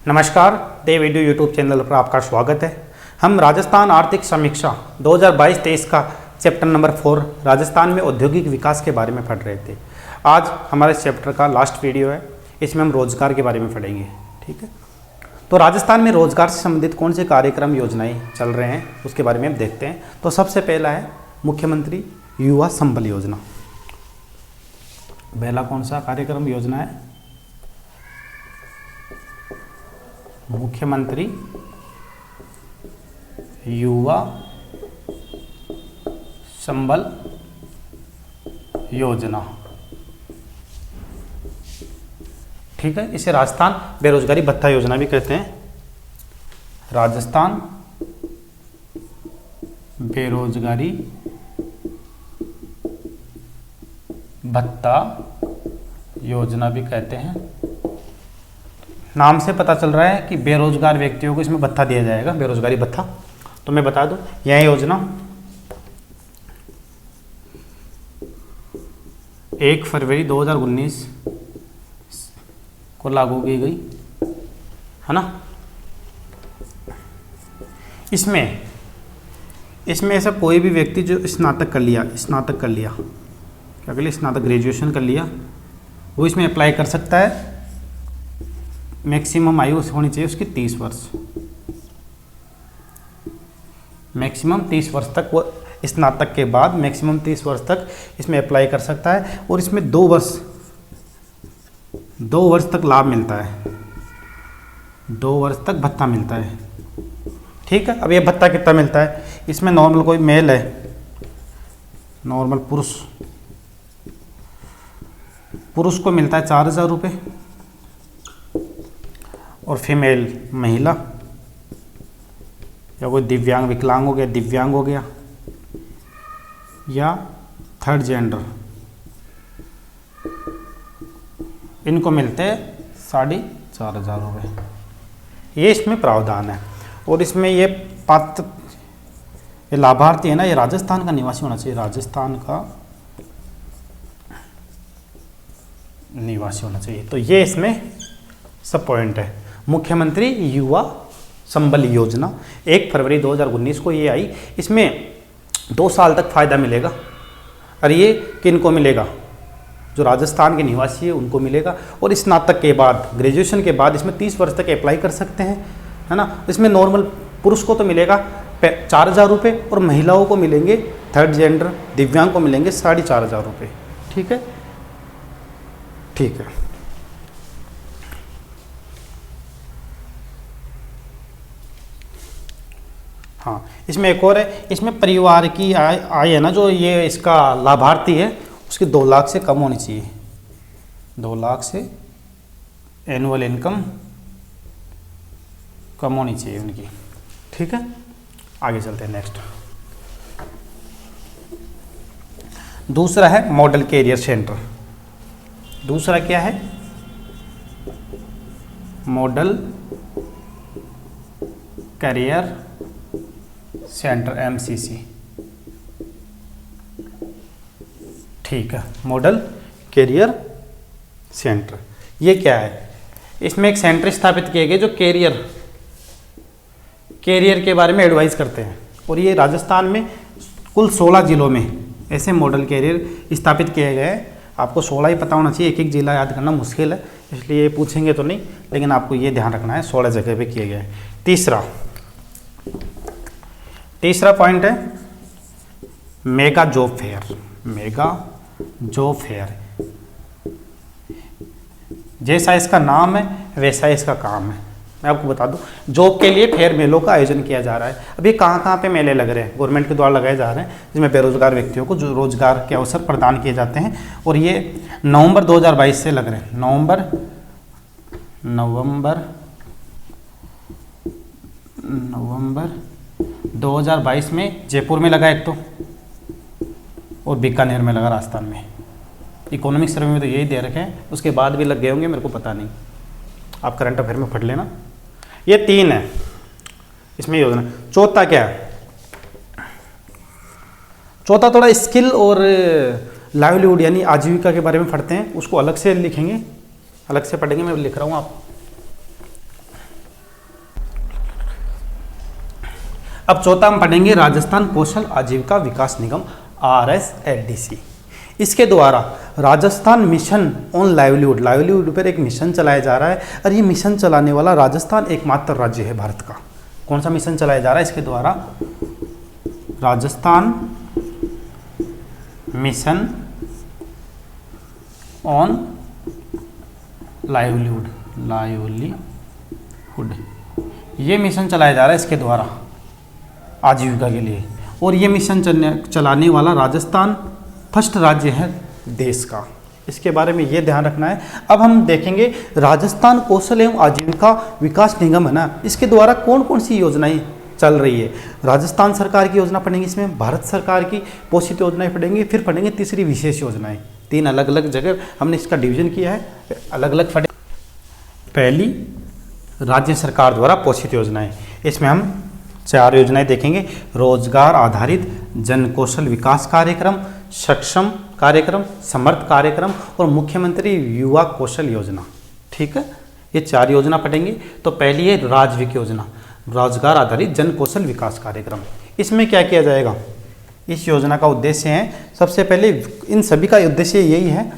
नमस्कार, देव video YouTube channel पर आपका स्वागत है। हम राजस्थान आर्थिक समीक्षा 2022-23 का चैप्टर नंबर 4 राजस्थान में औद्योगिक विकास के बारे में पढ़ रहे थे। आज हमारे चैप्टर का लास्ट वीडियो है, इसमें हम रोजगार के बारे में पढ़ेंगे। ठीक है, तो राजस्थान में रोजगार से संबंधित कौन से कार्यक्रम योजनाएं चल रहे हैं उसके बारे में हम देखते हैं। तो सबसे पहला है मुख्यमंत्री युवा संबल योजना। पहला कौन सा कार्यक्रम योजना है? मुख्यमंत्री युवा संबल योजना। ठीक है, इसे राजस्थान बेरोजगारी भत्ता योजना भी कहते हैं। राजस्थान बेरोजगारी भत्ता योजना भी कहते हैं। नाम से पता चल रहा है कि बेरोजगार व्यक्तियों को इसमें भत्ता दिया जाएगा, बेरोजगारी भत्ता। तो मैं बता दूं, यह योजना 1 फरवरी 2019 को लागू की गई है ना। इसमें ऐसा कोई भी व्यक्ति जो स्नातक कर लिया क्या कर लिया, स्नातक ग्रेजुएशन कर लिया, वो इसमें अप्लाई कर सकता है। मैक्सिमम आयु होनी चाहिए उसकी 30 वर्ष, मैक्सिमम 30 वर्ष तक वो स्नातक के बाद मैक्सिमम 30 वर्ष तक इसमें अप्लाई कर सकता है। और इसमें 2 वर्ष तक लाभ मिलता है, 2 वर्ष तक भत्ता मिलता है। ठीक है, अब ये भत्ता कितना मिलता है? इसमें नॉर्मल कोई मेल है, नॉर्मल पुरुष को मिलता है 4,000 रुपये, और फीमेल महिला या कोई दिव्यांग विकलांग हो गया, दिव्यांग हो गया, या थर्ड जेंडर, इनको मिलते हैं 4,500 रुपये। ये इसमें प्रावधान है। और इसमें ये लाभार्थी है ना, ये राजस्थान का निवासी होना चाहिए, राजस्थान का निवासी होना चाहिए। तो ये इसमें सब पॉइंट है। मुख्यमंत्री युवा संबल योजना 1 फरवरी 2019 को ये आई। इसमें 2 साल तक फ़ायदा मिलेगा। और ये किन को मिलेगा? जो राजस्थान के निवासी है उनको मिलेगा। और स्नातक के बाद, ग्रेजुएशन के बाद इसमें 30 वर्ष तक अप्लाई कर सकते हैं, है ना। इसमें नॉर्मल पुरुष को तो मिलेगा 4,000 रुपये, और महिलाओं को मिलेंगे, थर्ड जेंडर दिव्यांग को मिलेंगे 4,500 रुपये। ठीक है, ठीक है। हाँ, इसमें एक और है, इसमें परिवार की आय है ना, जो ये इसका लाभार्थी है उसकी 2 लाख से कम होनी चाहिए, 2 लाख से एनुअल इनकम कम होनी चाहिए उनकी। ठीक है, आगे चलते हैं नेक्स्ट। दूसरा है मॉडल कैरियर सेंटर। दूसरा क्या है? Model carrier centre, MCC। ठीक है, मॉडल कैरियर सेंटर ये क्या है? इसमें एक सेंटर स्थापित किए गए जो कैरियर के बारे में एडवाइस करते हैं। और ये राजस्थान में कुल 16 जिलों में ऐसे मॉडल कैरियर स्थापित किए गए हैं। आपको 16 ही पता होना चाहिए, एक जिला याद करना मुश्किल है, इसलिए पूछेंगे तो नहीं, लेकिन आपको ये ध्यान रखना है 16 जगह पे किए गए। तीसरा पॉइंट है mega job fair. Mega job fair, जैसा इसका नाम है वैसा इसका काम है। मैं आपको बता दूं, जॉब के लिए फेयर मेलों का आयोजन किया जा रहा है। अभी कहाँ पे मेले लग रहे हैं? गवर्नमेंट के द्वारा लगाए जा रहे हैं, जिसमें बेरोजगार व्यक्तियों को जो रोजगार के अवसर प्रदान किए जाते हैं। और ये नवंबर 2022 से लग रहे हैं, नवंबर 2022 में जयपुर में लगा एक तो, और बीकानेर में लगा राजस्थान में। इकोनॉमिक सर्वे में तो यही दे रखे हैं, उसके बाद भी लग गए होंगे, मेरे को पता नहीं, आप करंट अफेयर में पढ़ लेना। ये 3 है इसमें योजना। चौथा क्या है? चौथा थोड़ा स्किल और लाइवलीहुड यानी आजीविका के बारे में पढ़ते हैं, उसको अलग से लिखेंगे, अलग से पढ़ेंगे, मैं लिख रहा हूँ आप। अब चौथा हम पढ़ेंगे राजस्थान कौशल आजीविका विकास निगम RSLDC। इसके द्वारा राजस्थान मिशन ऑन लाइवलीहुड पर एक मिशन चलाया जा रहा है और ये मिशन चलाने वाला राजस्थान एकमात्र राज्य है भारत का। कौन सा मिशन चलाया जा रहा है इसके द्वारा? राजस्थान मिशन ऑन लाइवलीहुड ये मिशन चलाया जा रहा है इसके द्वारा आजीविका के लिए, और ये मिशन चलाने वाला राजस्थान फर्स्ट राज्य है देश का। इसके बारे में ये ध्यान रखना है। अब हम देखेंगे राजस्थान कौशल एवं आजीविका विकास निगम है ना, इसके द्वारा कौन कौन सी योजनाएं चल रही है। राजस्थान सरकार की योजना पढ़ेंगे, इसमें भारत सरकार की पोषित योजनाएं पढ़ेंगे, फिर पढ़ेंगे तीसरी विशेष योजनाएं। 3 अलग अलग जगह हमने इसका डिवीजन किया है, अलग अलग पढ़े। पहली राज्य सरकार द्वारा पोषित योजनाएं, इसमें हम 4 योजनाएं देखेंगे। रोजगार आधारित जन कौशल विकास कार्यक्रम, सक्षम कार्यक्रम, समर्थ कार्यक्रम और मुख्यमंत्री युवा कौशल योजना। ठीक है, ये 4 योजना पढ़ेंगे। तो पहली है राजविक योजना, रोजगार आधारित जन कौशल विकास कार्यक्रम। इसमें क्या किया जाएगा? इस योजना का उद्देश्य है, सबसे पहले इन सभी का उद्देश्य यही है,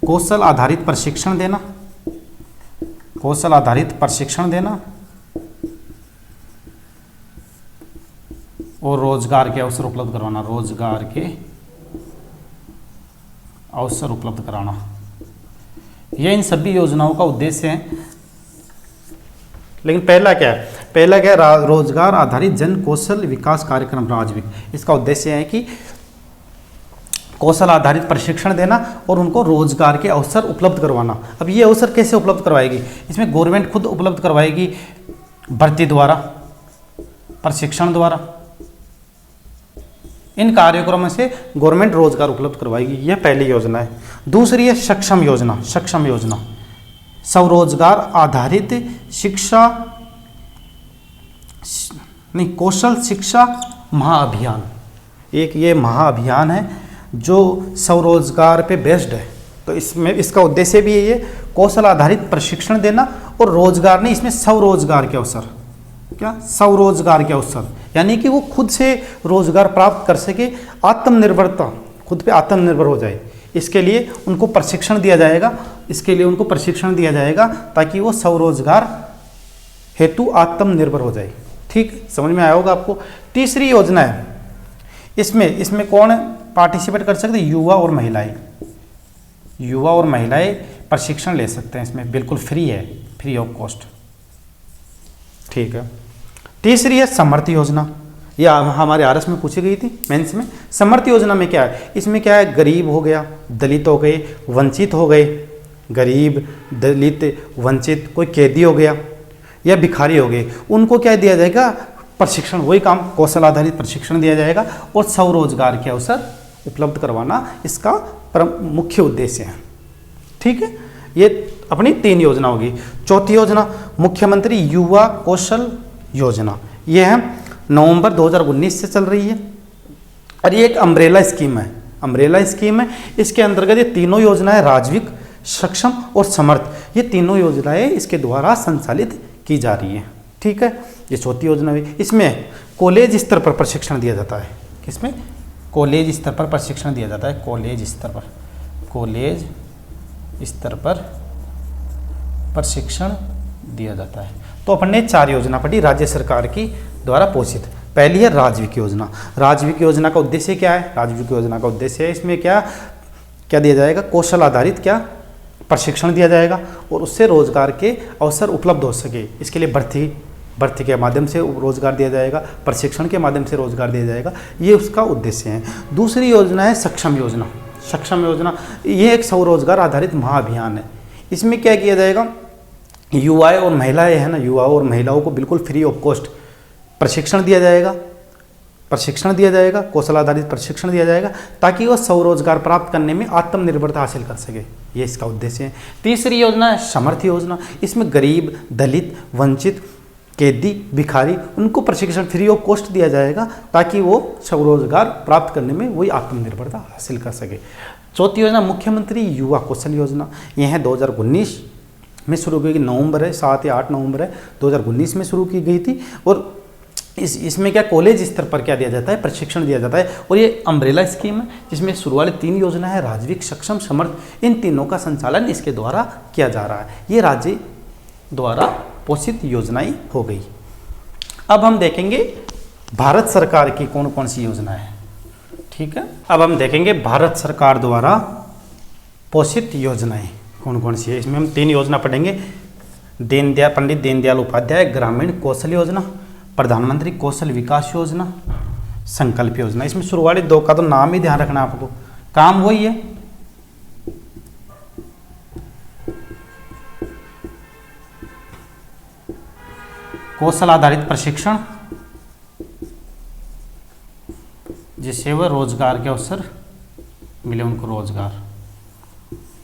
कौशल आधारित प्रशिक्षण देना, कौशल आधारित प्रशिक्षण देना और रोजगार के अवसर उपलब्ध करवाना, रोजगार के अवसर उपलब्ध कराना। ये इन सभी योजनाओं का उद्देश्य है। लेकिन पहला क्या है? पहला क्या है? रोजगार आधारित जन कौशल विकास कार्यक्रम राजविक। इसका उद्देश्य है कि कौशल आधारित प्रशिक्षण देना और उनको रोजगार के अवसर उपलब्ध करवाना। अब ये अवसर कैसे उपलब्ध करवाएगी? इसमें गवर्नमेंट खुद उपलब्ध करवाएगी, भर्ती द्वारा, प्रशिक्षण द्वारा। इन कार्यक्रमों से गवर्नमेंट रोजगार उपलब्ध करवाएगी। यह पहली योजना है। दूसरी है सक्षम योजना। सक्षम योजना स्वरोजगार आधारित शिक्षा नहीं कौशल शिक्षा महाअभियान। एक ये महाअभियान है जो स्वरोजगार पे बेस्ड है। तो इसमें इसका उद्देश्य भी यही है, कौशल आधारित प्रशिक्षण देना और रोजगार नहीं, इसमें स्वरोजगार के अवसर। क्या? स्वरोजगार के अवसर, यानी कि वो खुद से रोजगार प्राप्त कर सके, आत्मनिर्भरता, खुद पे आत्मनिर्भर हो जाए। इसके लिए उनको प्रशिक्षण दिया जाएगा, इसके लिए उनको प्रशिक्षण दिया जाएगा ताकि वो स्वरोजगार हेतु आत्मनिर्भर हो जाए। ठीक, समझ में आया होगा आपको। तीसरी योजना है, इसमें कौन पार्टिसिपेट कर सकते हैं? युवा और महिलाएं। युवा और महिलाएं प्रशिक्षण ले सकते हैं, इसमें बिल्कुल फ्री है, फ्री ऑफ कॉस्ट। ठीक है। तीसरी है समर्थ योजना। यह हमारे आरएस में पूछी गई थी, मेंस में। समर्थ योजना में क्या है? इसमें क्या है? गरीब हो गया, दलित हो गए, वंचित हो गए, गरीब, दलित, वंचित, कोई कैदी हो गया या भिखारी हो गए, उनको क्या दिया जाएगा? प्रशिक्षण। वही काम, कौशल आधारित प्रशिक्षण दिया जाएगा और स्वरोजगार के अवसर उपलब्ध करवाना इसका मुख्य उद्देश्य है। ठीक है, ये अपनी 3 योजना होगी। चौथी योजना मुख्यमंत्री युवा कौशल योजना। यह है नवंबर 2019 से चल रही है और ये एक अम्ब्रेला स्कीम है। अम्ब्रेला स्कीम है। इसके अंतर्गत ये तीनों योजनाएं, राजविक, सक्षम और समर्थ, ये तीनों योजनाएं इसके द्वारा संचालित की जा रही हैं। ठीक है, ये चौथी योजना हुई। इसमें कॉलेज स्तर पर प्रशिक्षण दिया जाता है। किसमें? कॉलेज स्तर पर प्रशिक्षण दिया जाता है। कॉलेज स्तर पर, कॉलेज स्तर पर प्रशिक्षण दिया जाता है। तो अपन ने 4 योजना पढ़ी राज्य सरकार की द्वारा पोषित। पहली है राजविक योजना। राजविक योजना का उद्देश्य क्या है? राजविक योजना का उद्देश्य है, इसमें क्या क्या दिया जाएगा? कौशल आधारित क्या प्रशिक्षण दिया जाएगा और उससे रोजगार के अवसर उपलब्ध हो सके। इसके लिए भर्ती के माध्यम से रोजगार दिया जाएगा, प्रशिक्षण के माध्यम से रोजगार दिया जाएगा। ये उसका उद्देश्य है। दूसरी योजना है सक्षम योजना। सक्षम योजना ये एक स्वरोजगार आधारित महाअभियान है। इसमें क्या किया जाएगा? युवाएं और महिलाएं है ना, युवाओं और महिलाओं को बिल्कुल फ्री ऑफ कॉस्ट प्रशिक्षण दिया जाएगा, कौशल आधारित प्रशिक्षण दिया जाएगा ताकि वह स्वरोजगार प्राप्त करने में आत्मनिर्भरता हासिल कर सके। ये इसका उद्देश्य है। तीसरी योजना है समर्थ योजना। इसमें गरीब, दलित, वंचित, कैदी, भिखारी, उनको प्रशिक्षण फ्री ऑफ कॉस्ट दिया जाएगा ताकि वो स्वरोजगार प्राप्त करने में वही आत्मनिर्भरता हासिल कर सके। चौथी योजना मुख्यमंत्री युवा कौशल योजना। यह है 2019 में शुरू की गई, नवंबर है 7 या 8 नवंबर है 2019 में शुरू की गई थी। और इसमें क्या कॉलेज स्तर पर क्या दिया जाता है, प्रशिक्षण दिया जाता है। और ये अम्ब्रेला स्कीम है जिसमें शुरू वाली 3 योजना है, राजविक, सक्षम, समर्थ, इन तीनों का संचालन इसके द्वारा किया जा रहा है। ये राज्य द्वारा पोषित योजनाएं हो गई। अब हम देखेंगे भारत सरकार की कौन कौन सी योजना है। ठीक है, अब हम देखेंगे भारत सरकार द्वारा पोषित योजनाएं कौन कौन सी है। इसमें हम 3 योजना पढ़ेंगे, पंडित दीनदयाल उपाध्याय ग्रामीण कौशल योजना, प्रधानमंत्री कौशल विकास योजना, संकल्प योजना। इसमें शुरू वाले 2 का तो नाम ही ध्यान रखना आपको, काम वही है। कौशल आधारित प्रशिक्षण, जिससे वह रोजगार के अवसर मिले, उनको रोजगार।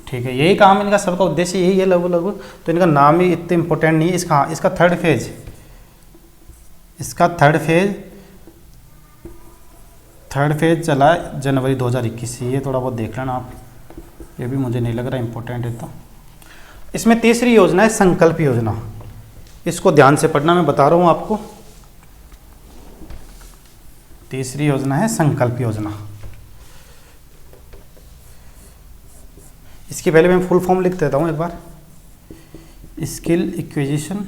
ठीक है, यही काम इनका, सबका उद्देश्य यही है लगभग। तो इनका नाम ही इतने इंपॉर्टेंट नहीं है। इसका थर्ड फेज चला जनवरी 2021 से। ये थोड़ा बहुत देख लेना आप, ये भी मुझे नहीं लग रहा इंपॉर्टेंट है। तो इसमें तीसरी योजना है संकल्प योजना। इसको ध्यान से पढ़ना, मैं बता रहा हूँ आपको। तीसरी योजना है संकल्प योजना। इसके पहले मैं फुल फॉर्म लिख देता हूँ एक बार। Skill acquisition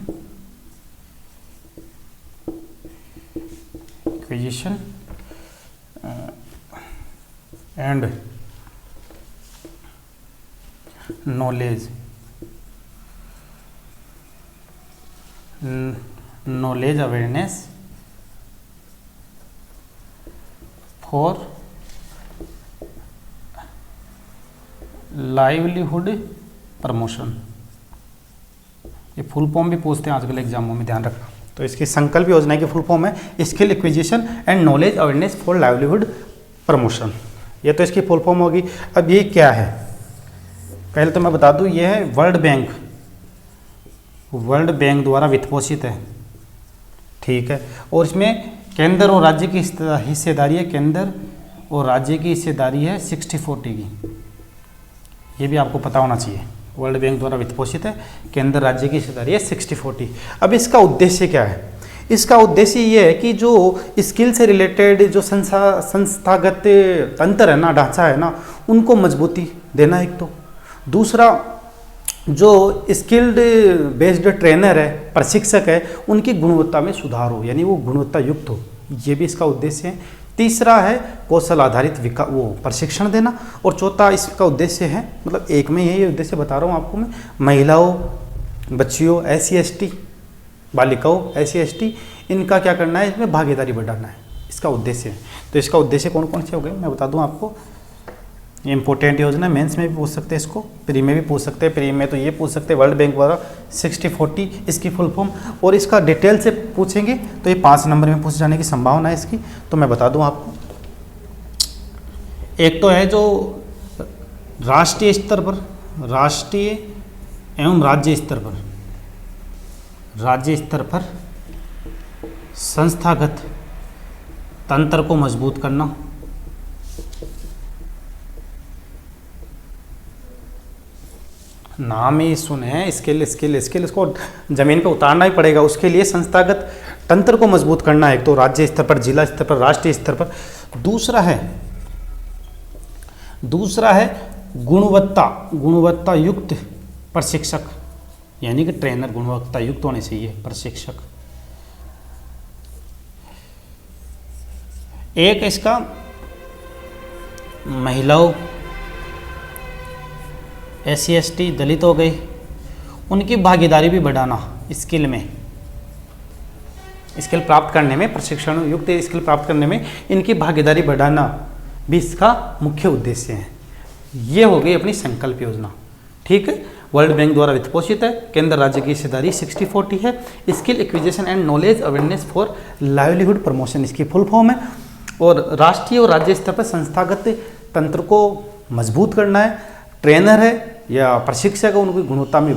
and knowledge awareness for livelihood promotion. ये फुल फॉर्म भी पूछते हैं आजकल एग्जामों में, ध्यान रखना। तो इसकी संकल्प योजना की फुल फॉर्म है skill acquisition and knowledge awareness for livelihood promotion. ये तो इसकी फुल फॉर्म होगी। अब ये क्या है, पहले तो मैं बता दूं, ये है वर्ल्ड बैंक द्वारा वित्त पोषित है। ठीक है, और इसमें केंद्र और राज्य की हिस्सेदारी है, केंद्र और राज्य की हिस्सेदारी है 60-40 की। ये भी आपको पता होना चाहिए। वर्ल्ड बैंक द्वारा वित्त पोषित है, केंद्र राज्य की हिस्सेदारी है 60-40। अब इसका उद्देश्य क्या है? इसका उद्देश्य ये है कि जो स्किल से रिलेटेड जो संस्थागत तंत्र है ना, ढांचा है ना, उनको मजबूती देना एक तो। दूसरा, जो स्किल्ड बेस्ड ट्रेनर है, प्रशिक्षक है, उनकी गुणवत्ता में सुधार हो, यानी वो गुणवत्ता युक्त हो, ये भी इसका उद्देश्य है। तीसरा है कौशल आधारित प्रशिक्षण देना। और चौथा इसका उद्देश्य है, मतलब एक में यही उद्देश्य बता रहा हूँ आपको मैं, महिलाओं, बच्चियों, SC/ST, बालिकाओं, SC/ST, इनका क्या करना है, इसमें भागीदारी बढ़ाना है, इसका उद्देश्य है। तो इसका उद्देश्य कौन कौन से हो गए मैं बता दूं आपको। ये इंपॉर्टेंट योजना है, मेंस में भी पूछ सकते हैं इसको, प्री में भी पूछ सकते हैं। प्री में तो ये पूछ सकते हैं वर्ल्ड बैंक द्वारा 60-40 इसकी फुल फॉर्म, और इसका डिटेल से पूछेंगे तो ये 5 नंबर में पूछे जाने की संभावना है इसकी। तो मैं बता दूं आपको, एक तो है जो राष्ट्रीय स्तर पर, राष्ट्रीय एवं राज्य स्तर पर संस्थागत तंत्र को मजबूत करना। नाम ही सुने हैं, स्किल, इसको जमीन पे उतारना ही पड़ेगा। उसके लिए संस्थागत तंत्र को मजबूत करना है, एक तो राज्य स्तर पर, जिला स्तर पर, राष्ट्रीय स्तर पर। दूसरा है गुणवत्ता युक्त प्रशिक्षक, यानी कि ट्रेनर गुणवत्ता युक्त होने चाहिए प्रशिक्षक। एक इसका महिलाओं, SC/ST, दलित हो गए, उनकी भागीदारी भी बढ़ाना स्किल में, स्किल प्राप्त करने में, प्रशिक्षण युक्त स्किल प्राप्त करने में इनकी भागीदारी बढ़ाना भी इसका मुख्य उद्देश्य है। ये हो गई अपनी संकल्प योजना। ठीक है, वर्ल्ड बैंक द्वारा वित्त पोषित है, केंद्र राज्य की हिस्सेदारी 60-40 है, skill acquisition and knowledge awareness for livelihood promotion इसकी फुल फॉर्म है, और राष्ट्रीय और राज्य स्तर पर संस्थागत तंत्र को मजबूत करना है, ट्रेनर है या प्रशिक्षक है, उनकी गुणवत्ता में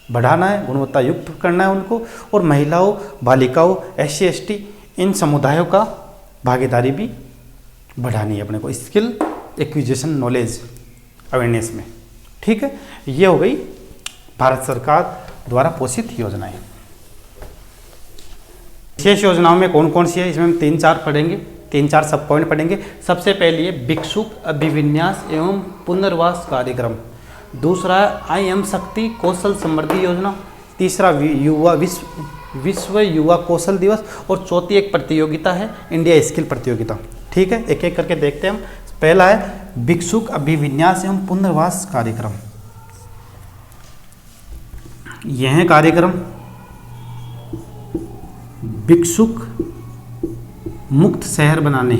बढ़ाना है, गुणवत्ता युक्त करना है उनको, और महिलाओं, बालिकाओं, SC/ST, इन समुदायों का भागीदारी भी बढ़ानी है अपने को स्किल एक्विजिशन नॉलेज अवेयरनेस में। ठीक है, ये हो गई भारत सरकार द्वारा पोषित योजनाएं। विशेष योजनाओं में कौन कौन सी है, इसमें हम 3-4 पढ़ेंगे, 3-4 सब पॉइंट पढ़ेंगे। सबसे पहले है भिक्षुक अभिविन्यास एवं पुनर्वास कार्यक्रम, दूसरा है IM शक्ति कौशल समृद्धि योजना, तीसरा विश्व युवा कौशल दिवस, और चौथी एक प्रतियोगिता है इंडिया स्किल प्रतियोगिता। ठीक है, एक एक करके देखते हैं हम। पहला है भिक्षुक अभिविन्यास एवं पुनर्वास कार्यक्रम। यह है कार्यक्रम भिक्षुक मुक्त शहर बनाने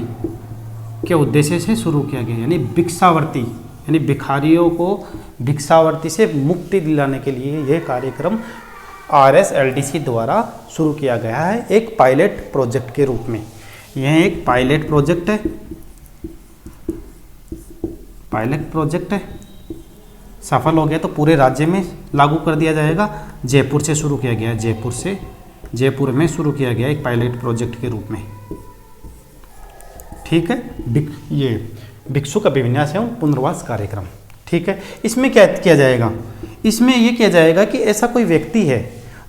के उद्देश्य से शुरू किया गया, यानी भिक्षावर्ती यानी भिखारियों को भिक्षावर्ती से मुक्ति दिलाने के लिए यह कार्यक्रम RSLDC द्वारा शुरू किया गया है, एक पायलट प्रोजेक्ट के रूप में। यह एक पायलट प्रोजेक्ट है, पायलट प्रोजेक्ट है। सफल हो गया तो पूरे राज्य में लागू कर दिया जाएगा। जयपुर से शुरू किया गया है, जयपुर में शुरू किया गया एक पायलट प्रोजेक्ट के रूप में। ठीक है, ये भिक्षुक अभिविन्यास एवं पुनर्वास कार्यक्रम। ठीक है, इसमें क्या किया जाएगा, इसमें ये किया जाएगा कि ऐसा कोई व्यक्ति है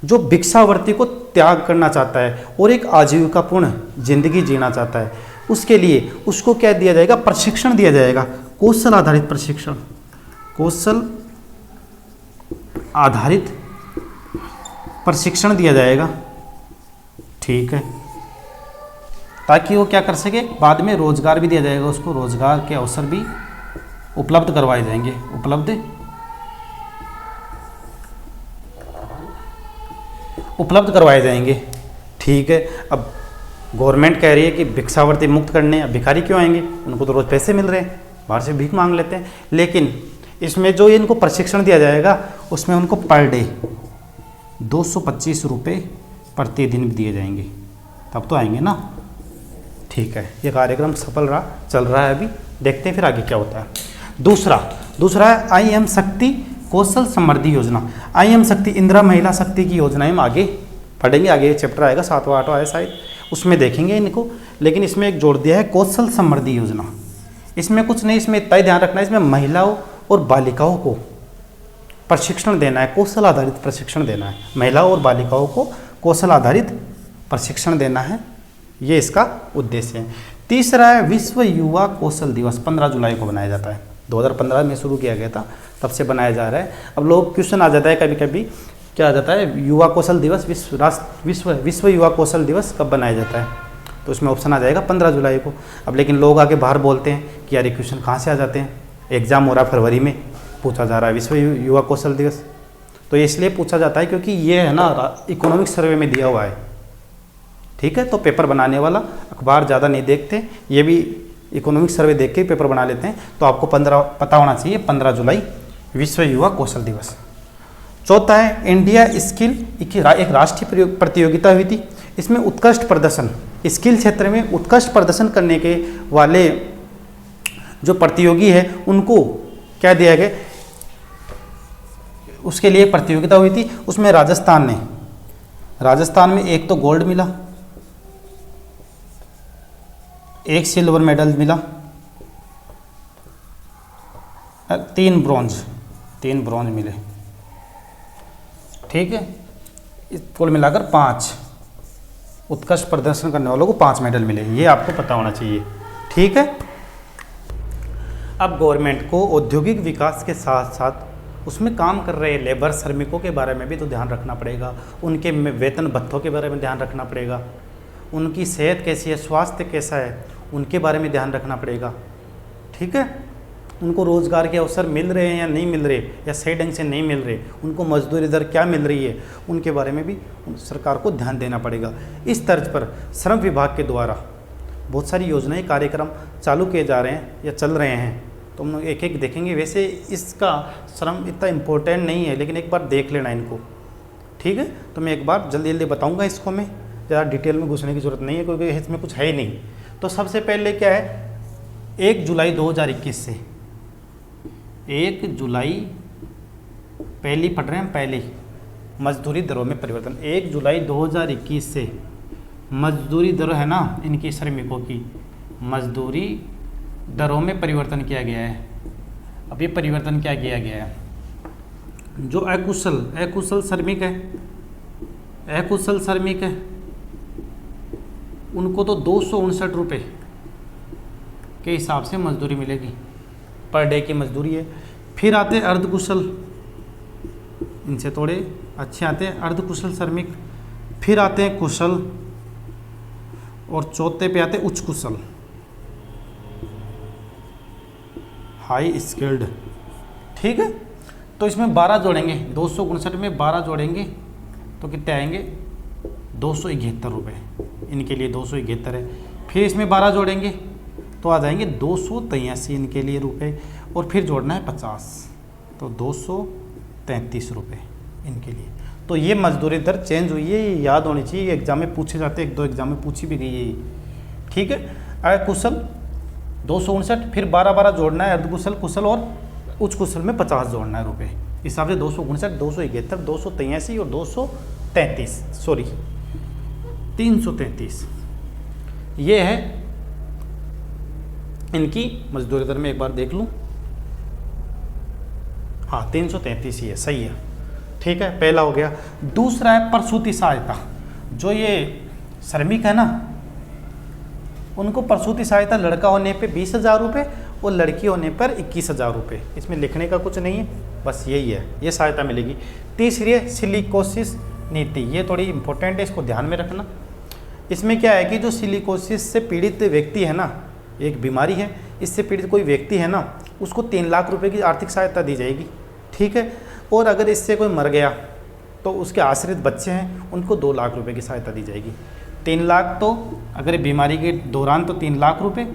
जो भिक्षावर्ती को त्याग करना चाहता है और एक आजीविकापूर्ण जिंदगी जीना चाहता है, उसके लिए उसको क्या दिया जाएगा, प्रशिक्षण दिया जाएगा, कौशल आधारित प्रशिक्षण, कौशल आधारित प्रशिक्षण दिया जाएगा। ठीक है, ताकि वो क्या कर सके, बाद में रोजगार भी दिया जाएगा उसको, रोजगार के अवसर भी उपलब्ध करवाए जाएंगे, उपलब्ध करवाए जाएंगे। ठीक है, अब गवर्नमेंट कह रही है कि भिक्षावर्ती मुक्त करने, अब भिखारी क्यों आएंगे, उनको तो रोज पैसे मिल रहे हैं, बाहर से भीख मांग लेते हैं। लेकिन इसमें जो इनको प्रशिक्षण दिया जाएगा उसमें उनको पर डे 225 रुपये प्रतिदिन दिए जाएंगे, तब तो आएंगे ना। ठीक है, ये कार्यक्रम सफल रहा, चल रहा है अभी, देखते हैं फिर आगे क्या होता है। दूसरा है IM शक्ति कौशल समृद्धि योजना। IM शक्ति इंदिरा महिला शक्ति की योजनाएं हम आगे पढ़ेंगे, आगे चैप्टर आएगा 7वां 8वां है शायद, उसमें देखेंगे इनको। लेकिन इसमें एक जोड़ दिया है कौशल समृद्धि योजना। इसमें कुछ नहीं, इसमें इतना ही ध्यान रखना है, इसमें महिलाओं और बालिकाओं को प्रशिक्षण देना है, कौशल आधारित प्रशिक्षण देना है, महिलाओं और बालिकाओं को कौशल आधारित प्रशिक्षण देना है, ये इसका उद्देश्य है। तीसरा है विश्व युवा कौशल दिवस, 15 जुलाई को बनाया जाता है, 2015 में शुरू किया गया था, तब से बनाया जा रहा है। अब लोग क्वेश्चन आ जाता है कभी कभी, क्या आ जाता है, युवा कौशल दिवस विश्व युवा कौशल दिवस कब बनाया जाता है, तो उसमें ऑप्शन आ जाएगा 15 जुलाई को। अब लेकिन लोग आगे बाहर बोलते हैं कि यार ये क्वेश्चन कहाँ से आ जाते हैं, एग्जाम हो रहा है फरवरी में, पूछा जा रहा है विश्व युवा कौशल दिवस, तो इसलिए पूछा जाता है क्योंकि ये है ना इकोनॉमिक सर्वे में दिया हुआ है। ठीक है, तो पेपर बनाने वाला अखबार ज़्यादा नहीं देखते, ये भी इकोनॉमिक सर्वे देख के पेपर बना लेते हैं, तो आपको 15 पता होना चाहिए, 15 जुलाई विश्व युवा कौशल दिवस। चौथा है इंडिया स्किल, एक राष्ट्रीय प्रतियोगिता हुई थी, इसमें उत्कृष्ट प्रदर्शन, स्किल क्षेत्र में उत्कृष्ट प्रदर्शन करने के वाले जो प्रतियोगी है उनको क्या दिया गया, उसके लिए प्रतियोगिता हुई थी। उसमें राजस्थान में एक तो गोल्ड मिला, एक सिल्वर मेडल मिला, 3 ब्रॉन्ज मिले। ठीक है, कुल मिलाकर 5 उत्कृष्ट प्रदर्शन करने वालों को 5 मेडल मिले, ये आपको पता होना चाहिए। ठीक है, अब गवर्नमेंट को औद्योगिक विकास के साथ साथ उसमें काम कर रहे लेबर श्रमिकों के बारे में भी तो ध्यान रखना पड़ेगा, उनके वेतन भत्तों के बारे में ध्यान रखना पड़ेगा, उनकी सेहत कैसी है, स्वास्थ्य कैसा है, उनके बारे में ध्यान रखना पड़ेगा। ठीक है, उनको रोज़गार के अवसर मिल रहे हैं या नहीं मिल रहे, या सही ढंग से नहीं मिल रहे, उनको मजदूरी दर क्या मिल रही है, उनके बारे में भी सरकार को ध्यान देना पड़ेगा। इस तर्ज पर श्रम विभाग के द्वारा बहुत सारी योजनाएं कार्यक्रम चालू किए जा रहे हैं या चल रहे हैं, तो हम लोग एक एक देखेंगे। वैसे इसका श्रम इतना इम्पोर्टेंट नहीं है, लेकिन एक बार देख लेना इनको। ठीक है, तो मैं एक बार जल्दी जल्दी बताऊँगा इसको, मैं ज़्यादा डिटेल में घुसने की ज़रूरत नहीं है क्योंकि इसमें कुछ है ही नहीं। तो सबसे पहले क्या है, 1 जुलाई 2021 से 1 जुलाई पहली पढ़ रहे हैं, पहली मजदूरी दरों में परिवर्तन। 1 जुलाई 2021 से मजदूरी दर है ना इनकी श्रमिकों की, मजदूरी दरों में परिवर्तन किया गया है। अब ये परिवर्तन क्या किया गया है, जो अकुशल श्रमिक है, अकुशल श्रमिक है, उनको तो 259 रुपये के हिसाब से मजदूरी मिलेगी, पर डे की मजदूरी है। फिर आते हैं अर्धकुशल, इनसे थोड़े अच्छे आते हैं अर्धकुशल श्रमिक। फिर आते हैं कुशल, और चौथे पे आते हैं उच्च कुशल, हाई स्किल्ड। ठीक है, तो इसमें 12 जोड़ेंगे, 259 में 12 जोड़ेंगे तो कितने आएंगे, 271 रुपये। इनके लिए 271 है। फिर इसमें 12 जोड़ेंगे तो आ जाएंगे 283 इनके लिए रुपए, और फिर जोड़ना है 50, तो 233 रुपये इनके लिए। तो ये मजदूरी दर चेंज हुई है, ये याद होनी चाहिए, ये एग्जाम में पूछे जाते हैं, 1-2 एग्जाम में पूछी भी गई है ये। ठीक है, अकुशल 259, फिर 12 जोड़ना है अर्धकुशल, कुशल और उच्च कुशल में 50 जोड़ना है रुपये। इस हिसाब से 259, 271, 283 और 233, सॉरी 333, ये है इनकी मजदूरी दर में। एक बार देख लूँ, हाँ 333 ही है, सही है। ठीक है, पहला हो गया। दूसरा है प्रसूति सहायता। जो ये श्रमिक है ना, उनको प्रसूति सहायता लड़का होने पे 20,000 रुपये और लड़की होने पर 21,000 रुपये। इसमें लिखने का कुछ नहीं है, बस यही है, ये सहायता मिलेगी। तीसरी है सिलिकोसिस नीति, ये थोड़ी इंपॉर्टेंट है, इसको ध्यान में रखना। इसमें क्या है कि जो सिलिकोसिस से पीड़ित व्यक्ति है ना, एक बीमारी है, इससे पीड़ित कोई व्यक्ति है ना, उसको 3 लाख रुपए की आर्थिक सहायता दी जाएगी। ठीक है, और अगर इससे कोई मर गया तो उसके आश्रित बच्चे हैं, उनको 2 लाख रुपए की सहायता दी जाएगी। 3 लाख तो अगर बीमारी के दौरान तो 3 लाख रुपए,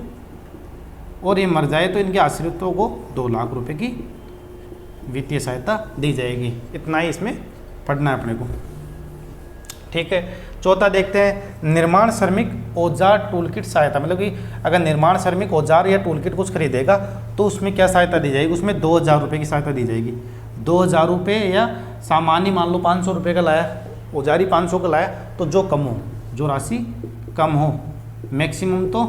और ये मर जाए तो इनके आश्रितों को 2 लाख रुपए की वित्तीय सहायता दी जाएगी। इतना ही इसमें पढ़ना है अपने को। ठीक है, चौथा देखते हैं निर्माण श्रमिक औजार टूल किट सहायता। मतलब कि अगर निर्माण श्रमिक औजार या टूल किट कुछ खरीदेगा तो उसमें क्या सहायता दी जाएगी, उसमें 2,000 रुपये की सहायता दी जाएगी। 2,000 रुपये, या सामान्य मान लो 500 रुपये का लाया, औजारी 500 का लाया, तो जो कम हो, जो राशि कम हो, मैक्सिमम तो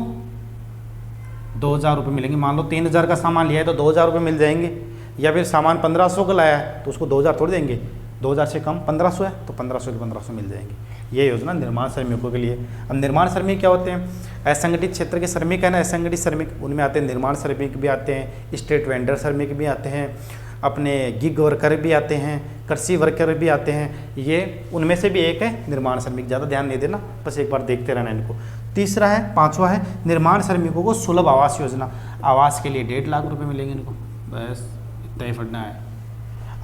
2,000 रुपये मिलेंगे। मान लो 3,000 का सामान लिया है तो 2,000 रुपये मिल जाएंगे, या फिर सामान 1,500 का लाया है तो उसको 2,000 थोड़ी देंगे, 2,000 से कम 1,500 है तो 1,500 के 1,500 मिल जाएंगे। ये योजना निर्माण श्रमिकों के लिए। अब निर्माण श्रमिक क्या होते हैं, असंगठित क्षेत्र के श्रमिक है ना, असंगठित श्रमिक, उनमें आते हैं निर्माण श्रमिक भी आते हैं, स्ट्रीट वेंडर श्रमिक भी आते हैं, अपने गिग वर्कर भी आते हैं, कृषि वर्कर भी आते हैं। ये उनमें से भी एक है निर्माण श्रमिक, ज़्यादा ध्यान नहीं देना, बस एक बार देखते रहना इनको। तीसरा है, 5वां है निर्माण श्रमिकों को सुलभ आवास योजना। आवास के लिए 1.5 लाख रुपए मिलेंगे इनको, बस इतना ही पढ़ना है।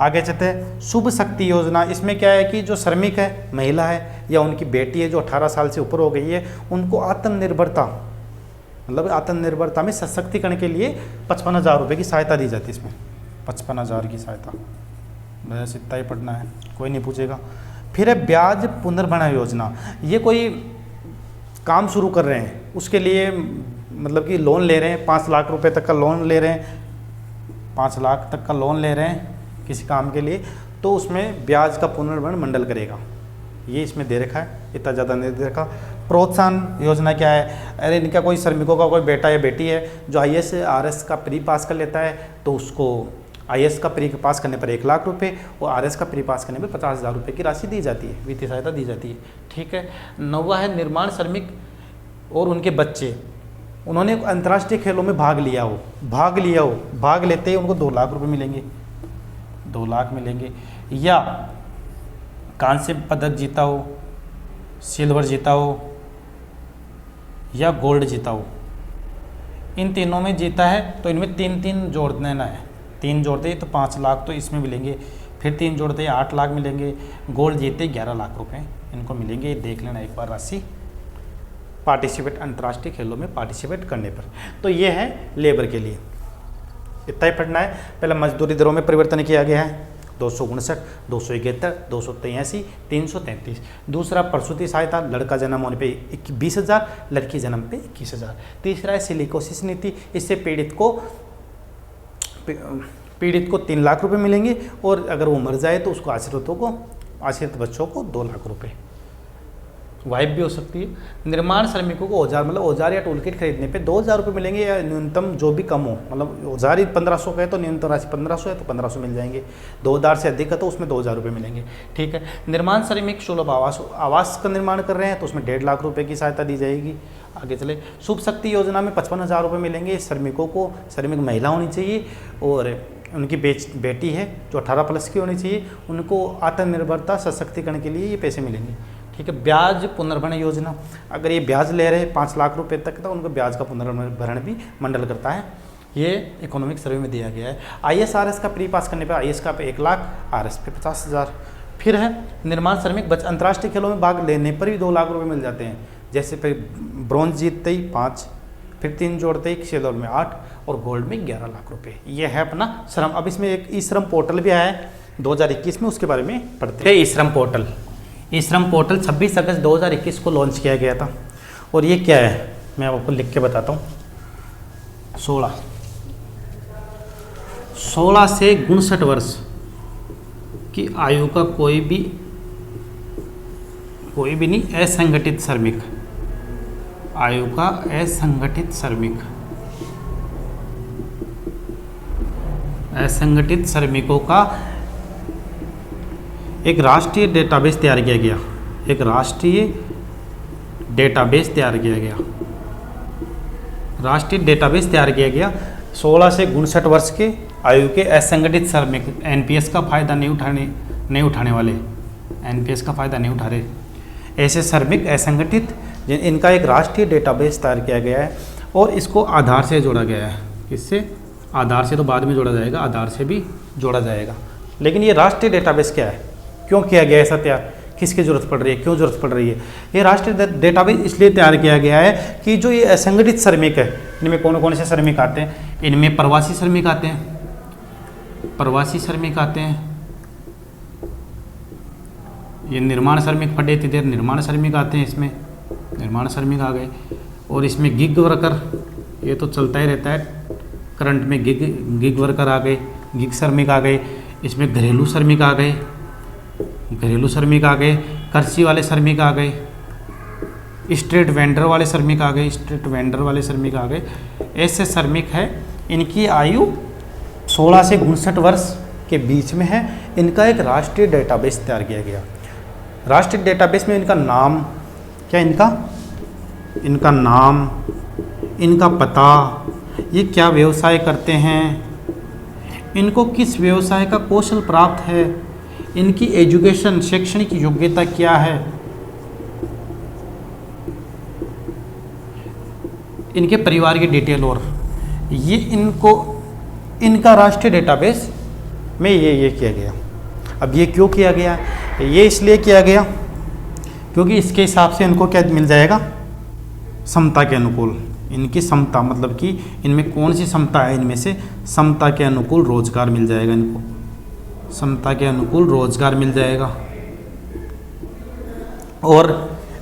आगे चलते हैं शुभ शक्ति योजना। इसमें क्या है कि जो श्रमिक है, महिला है या उनकी बेटी है जो 18 साल से ऊपर हो गई है, उनको आत्मनिर्भरता, मतलब आत्मनिर्भरता में सशक्तिकरण के लिए 55,000 रुपये की सहायता दी जाती है। इसमें 55,000 की सहायता, बस इतना ही पढ़ना है, कोई नहीं पूछेगा। फिर है ब्याज पुनर्भरण योजना। ये कोई काम शुरू कर रहे हैं, उसके लिए मतलब कि लोन ले रहे हैं, 5 लाख रुपए तक का लोन ले रहे हैं, 5 लाख तक का लोन ले रहे हैं किसी काम के लिए, तो उसमें ब्याज का पुनर्भरण मंडल करेगा। ये इसमें दे रखा है, इतना ज़्यादा नहीं दे रखा। प्रोत्साहन योजना क्या है, अरे इनका कोई श्रमिकों का कोई बेटा या बेटी है जो IAS RS का प्री पास कर लेता है, तो उसको IAS का प्री पास करने पर 1 लाख रुपए और RS का प्री पास करने पर 50,000 रुपये की राशि दी जाती है, वित्तीय सहायता दी जाती है। ठीक है, 9वां है निर्माण श्रमिक और उनके बच्चे, उन्होंने अंतर्राष्ट्रीय खेलों में भाग लिया हो, भाग लेते ही उनको 2 लाख रुपये मिलेंगे, 2 लाख मिलेंगे। या कांस्य पदक जीता हो, सिल्वर जीता हो या गोल्ड जीता हो, इन तीनों में जीता है तो इनमें 3 जोड़ देना है। 3 जोड़ते ही तो 5 लाख तो इसमें मिलेंगे, फिर 3 जोड़ते ही 8 लाख मिलेंगे, गोल्ड जीते 11 लाख रुपए इनको मिलेंगे। देख लेना एक बार राशि, पार्टिसिपेट अंतर्राष्ट्रीय खेलों में पार्टिसिपेट करने पर। तो ये है लेबर के लिए, इतना ही पढ़ना है। पहले मजदूरी दरों में परिवर्तन किया गया है, 259, 271, 283, 333। दूसरा प्रसूति सहायता, लड़का जन्म होने पे 20,000, लड़की जन्म पे 21,000। तीसरा है सिलिकोसिस नीति, इससे पीड़ित को 3 लाख रुपए मिलेंगे, और अगर वो मर जाए तो उसको आश्रित बच्चों को 2 लाख रुपए। वाइफ भी हो सकती है। निर्माण श्रमिकों को औजार मतलब औजार या टूल किट खरीदने पे 2,000 रुपये मिलेंगे, या न्यूनतम जो भी कम हो, मतलब औजार ही 1500 का है तो न्यूनतम राशि 1500 है तो 1500 मिल जाएंगे, 2,000 से अधिक है तो उसमें 2,000 रुपये मिलेंगे। ठीक है। निर्माण श्रमिक सुलभ आवास का निर्माण कर रहे हैं तो उसमें 1.5 लाख रुपये की सहायता दी जाएगी। आगे चले, शुभ शक्ति योजना में 55,000 रुपये मिलेंगे श्रमिकों को। श्रमिक महिला होनी चाहिए और उनकी बेटी है जो 18 प्लस की होनी चाहिए, उनको आत्मनिर्भरता सशक्तिकरण के लिए ये पैसे मिलेंगे। ठीक है। ब्याज पुनर्भरण योजना, अगर ये ब्याज ले रहे हैं 5 लाख रुपए तक तो उनको ब्याज का पुनर्भरण भी मंडल करता है। ये इकोनॉमिक सर्वे में दिया गया है। ISRS का प्री पास करने पर IS का 1 लाख, RS पे 50,000। फिर है निर्माण श्रमिक अंतर्राष्ट्रीय खेलों में भाग लेने पर भी 2 लाख रुपये मिल जाते हैं। जैसे फिर ब्रॉन्ज जीतते ही 5, फिर 3 जोड़ते ही सिल्वर में 8 और गोल्ड में 11 लाख रुपए। ये है अपना श्रम। अब इसमें एक ई श्रम पोर्टल भी आया है 2021 में, उसके बारे में पढ़ते हैं। ई श्रम पोर्टल, ई श्रम पोर्टल 26 अगस्त 2021 को लॉन्च किया गया था। और ये क्या है मैं आपको लिख के बताता हूँ। 16 से 59 वर्ष की आयु का कोई भी नहीं, असंगठित श्रमिक, आयु का असंगठित श्रमिक, असंगठित श्रमिकों का एक राष्ट्रीय डेटाबेस तैयार किया गया। एक राष्ट्रीय डेटाबेस तैयार किया गया। राष्ट्रीय डेटाबेस तैयार किया गया 16 से 59 वर्ष के आयु के असंगठित श्रमिक, एनपीएस का फ़ायदा नहीं उठाने वाले, एनपीएस का फ़ायदा नहीं उठा रहे ऐसे श्रमिक असंगठित, इनका एक राष्ट्रीय डेटाबेस तैयार किया गया है। और इसको आधार से जोड़ा गया है। किससे? आधार से तो बाद में जोड़ा जाएगा, आधार से भी जोड़ा जाएगा। लेकिन ये राष्ट्रीय डेटाबेस क्या है, क्यों किया गया ऐसा तैयार, किसकी ज़रूरत पड़ रही है, क्यों ज़रूरत पड़ रही है? ये राष्ट्रीय डेटाबेस इसलिए तैयार किया गया है कि जो ये असंगठित श्रमिक है, इनमें कौन कौन से श्रमिक आते हैं? इनमें प्रवासी श्रमिक आते हैं, प्रवासी श्रमिक आते हैं, ये निर्माण श्रमिक पढ़े थे इधर, निर्माण श्रमिक आते हैं, इसमें निर्माण श्रमिक आ गए। और इसमें गिग वर्कर, ये तो चलता ही रहता है करंट में, गिग वर्कर आ गए, गिग श्रमिक आ गए। इसमें घरेलू श्रमिक आ गए, घरेलू श्रमिक आ गए, कृषि वाले श्रमिक आ गए, स्ट्रीट वेंडर वाले श्रमिक आ गए, स्ट्रीट वेंडर वाले श्रमिक आ गए। ऐसे श्रमिक है, इनकी आयु 16 से 59 वर्ष के बीच में है। इनका एक राष्ट्रीय डेटाबेस तैयार किया गया। राष्ट्रीय डेटाबेस में इनका नाम क्या, इनका नाम, इनका पता, ये क्या व्यवसाय करते हैं, इनको किस व्यवसाय का कौशल प्राप्त है, इनकी एजुकेशन शैक्षणिक योग्यता क्या है, इनके परिवार की डिटेल, और ये इनका राष्ट्रीय डेटाबेस में ये किया गया। अब ये क्यों किया गया? ये इसलिए किया गया क्योंकि इसके हिसाब से इनको क्या मिल जाएगा, समता के अनुकूल, इनकी समता मतलब कि इनमें कौन सी समता है, इनमें से समता के अनुकूल रोजगार मिल जाएगा, इनको समता के अनुकूल रोजगार मिल जाएगा। और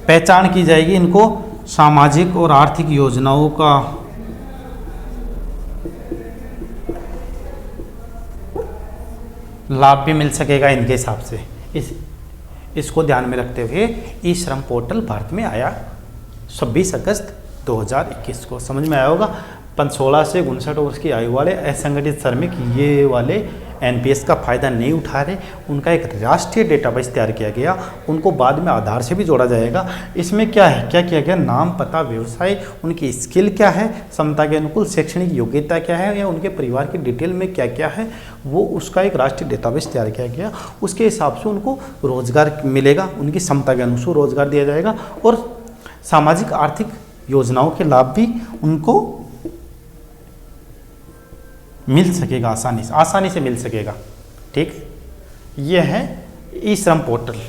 पहचान की जाएगी इनको सामाजिक और आर्थिक योजनाओं का लाभ भी मिल सकेगा इनके हिसाब से। इसको ध्यान में रखते हुए ई श्रम पोर्टल भारत में आया 26 अगस्त 2021 को। समझ में आया होगा। 16 से 59 वर्ष की आयु वाले असंगठित श्रमिक ये वाले एनपीएस का फ़ायदा नहीं उठा रहे, उनका एक राष्ट्रीय डेटाबेस तैयार किया गया। उनको बाद में आधार से भी जोड़ा जाएगा। इसमें क्या है, क्या किया गया, नाम, पता, व्यवसाय, उनकी स्किल क्या है, समता के अनुकूल शैक्षणिक योग्यता क्या है, या उनके परिवार की डिटेल में क्या क्या है, वो उसका एक राष्ट्रीय डेटाबेस तैयार किया गया। उसके हिसाब से उनको रोजगार मिलेगा, उनकी क्षमता के अनुसार रोजगार दिया जाएगा और सामाजिक आर्थिक योजनाओं के लाभ भी उनको मिल सकेगा, आसानी से मिल सकेगा। ठीक, ये है ई श्रम पोर्टल।